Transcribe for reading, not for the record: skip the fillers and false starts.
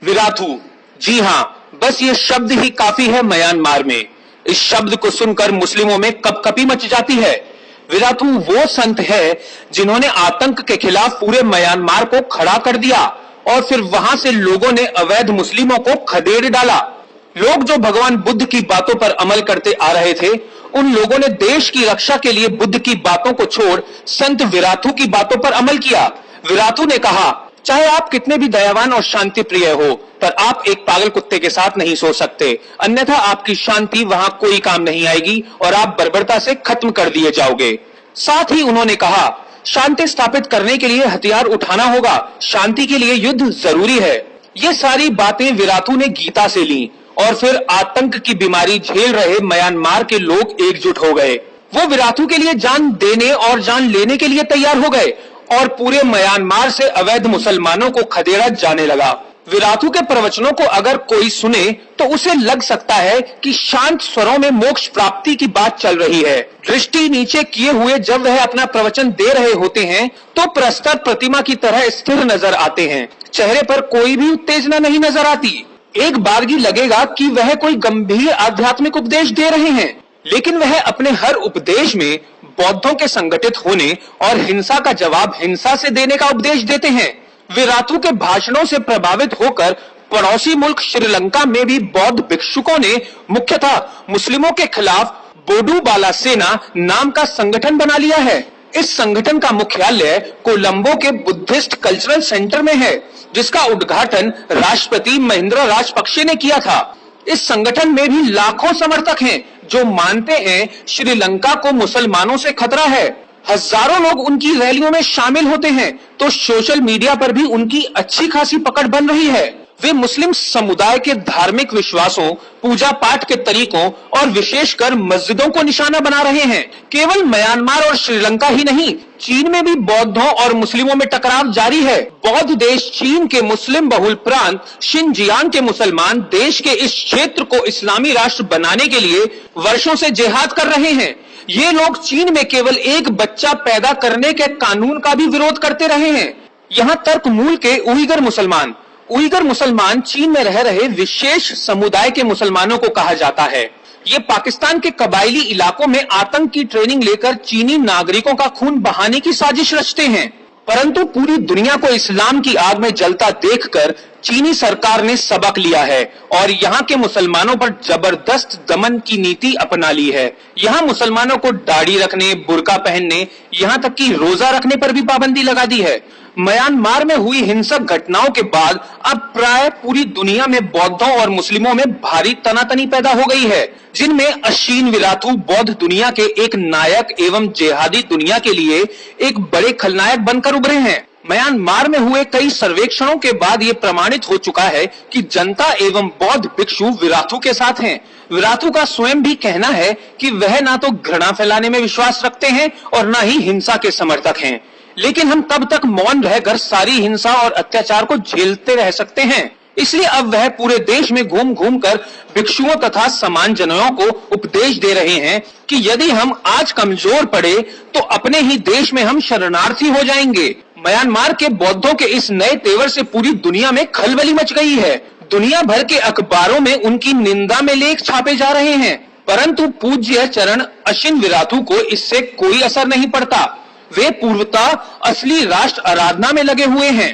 Wirathu, जी हां, बस ये शब्द ही काफी है म्यांमार में। इस शब्द को सुनकर मुस्लिमों में कपकपी मच जाती है। विराथू वो संत है जिन्होंने आतंक के खिलाफ पूरे म्यांमार को खड़ा कर दिया और फिर वहां से लोगों ने अवैध मुस्लिमों को खदेड़ डाला। लोग जो भगवान बुद्ध की बातों पर अमल करते आ रहे थे, उन लोगों ने देश की रक्षा के लिए बुद्ध की बातों को छोड़ संत विराथू की बातों पर अमल किया। विराथू ने कहा, चाहे आप कितने भी दयावान और शांति प्रिय हो, पर आप एक पागल कुत्ते के साथ नहीं सो सकते, अन्यथा आपकी शांति वहां कोई काम नहीं आएगी और आप बर्बरता से खत्म कर दिए जाओगे। साथ ही उन्होंने कहा, शांति स्थापित करने के लिए हथियार उठाना होगा, शांति के लिए युद्ध जरूरी है। ये सारी बातें विराथू ने गीता से ली और फिर आतंक की बीमारी झेल रहे म्यांमार के लोग एकजुट हो गए। वो विराथू के लिए जान देने और जान लेने के लिए तैयार हो गए और पूरे म्यांमार से अवैध मुसलमानों को खदेड़ा जाने लगा। विराथू के प्रवचनों को अगर कोई सुने तो उसे लग सकता है कि शांत स्वरों में मोक्ष प्राप्ति की बात चल रही है। दृष्टि नीचे किए हुए जब वह अपना प्रवचन दे रहे होते हैं तो प्रस्तर प्रतिमा की तरह स्थिर नजर आते हैं। चेहरे पर कोई भी उत्तेजना नहीं नजर आती। एक बारगी लगेगा कि वह कोई गंभीर आध्यात्मिक उपदेश दे रहे हैं, लेकिन वह अपने हर उपदेश में बौद्धों के संगठित होने और हिंसा का जवाब हिंसा से देने का उपदेश देते हैं। विराथू के भाषणों से प्रभावित होकर पड़ोसी मुल्क श्रीलंका में भी बौद्ध भिक्षुकों ने मुख्यतः मुस्लिमों के खिलाफ बोडू बाला सेना नाम का संगठन बना लिया है। इस संगठन का मुख्यालय कोलंबो के बुद्धिस्ट कल्चरल सेंटर में है, जिसका उद्घाटन राष्ट्रपति महिंद्रा राजपक्षे ने किया था। इस संगठन में भी लाखों समर्थक हैं जो मानते हैं श्रीलंका को मुसलमानों से खतरा है। हजारों लोग उनकी रैलियों में शामिल होते हैं तो सोशल मीडिया पर भी उनकी अच्छी खासी पकड़ बन रही है। वे मुस्लिम समुदाय के धार्मिक विश्वासों, पूजा पाठ के तरीकों और विशेषकर मस्जिदों को निशाना बना रहे हैं। केवल म्यांमार और श्रीलंका ही नहीं, चीन में भी बौद्धों और मुस्लिमों में टकराव जारी है। बौद्ध देश चीन के मुस्लिम बहुल प्रांत शिनजियांग के मुसलमान देश के इस क्षेत्र को इस्लामी राष्ट्र बनाने के लिए वर्षों से जिहाद कर रहे हैं। ये लोग चीन में केवल एक बच्चा पैदा करने के कानून का भी विरोध करते रहे हैं। यहाँ तर्क मूल के उइगर मुसलमान चीन में रह रहे विशेष समुदाय के मुसलमानों को कहा जाता है। ये पाकिस्तान के कबायली इलाकों में आतंक की ट्रेनिंग लेकर चीनी नागरिकों का खून बहाने की साजिश रचते हैं, परंतु पूरी दुनिया को इस्लाम की आग में जलता देखकर चीनी सरकार ने सबक लिया है और यहाँ के मुसलमानों पर जबरदस्त दमन की नीति अपना ली है। यहाँ मुसलमानों को दाढ़ी रखने, बुर्का पहनने, यहाँ तक कि रोजा रखने पर भी पाबंदी लगा दी है। म्यांमार में हुई हिंसक घटनाओं के बाद अब प्राय पूरी दुनिया में बौद्धों और मुस्लिमों में भारी तनातनी पैदा हो गई है, जिनमें अशीन विराथू बौद्ध दुनिया के एक नायक एवं जिहादी दुनिया के लिए एक बड़े खलनायक बनकर उभरे हैं। म्यांमार में हुए कई सर्वेक्षणों के बाद ये प्रमाणित हो चुका है कि जनता एवं बौद्ध भिक्षु विराथू के साथ हैं। विराथू का स्वयं भी कहना है कि वह ना तो घृणा फैलाने में विश्वास रखते हैं और न ही हिंसा के समर्थक हैं, लेकिन हम कब तक मौन रहकर सारी हिंसा और अत्याचार को झेलते रह सकते हैं। इसलिए अब वह पूरे देश में घूम घूम कर भिक्षुओं तथा समान जनों को उपदेश दे रहे हैं कि यदि हम आज कमजोर पड़े तो अपने ही देश में हम शरणार्थी हो जाएंगे। म्यांमार के बौद्धों के इस नए तेवर से पूरी दुनिया में खलबली मच गई है। दुनिया भर के अखबारों में उनकी निंदा में लेख छापे जा रहे हैं, परंतु पूज्य चरण अशीन विराथू को इससे कोई असर नहीं पड़ता। वे पूर्वतः असली राष्ट्र आराधना में लगे हुए हैं।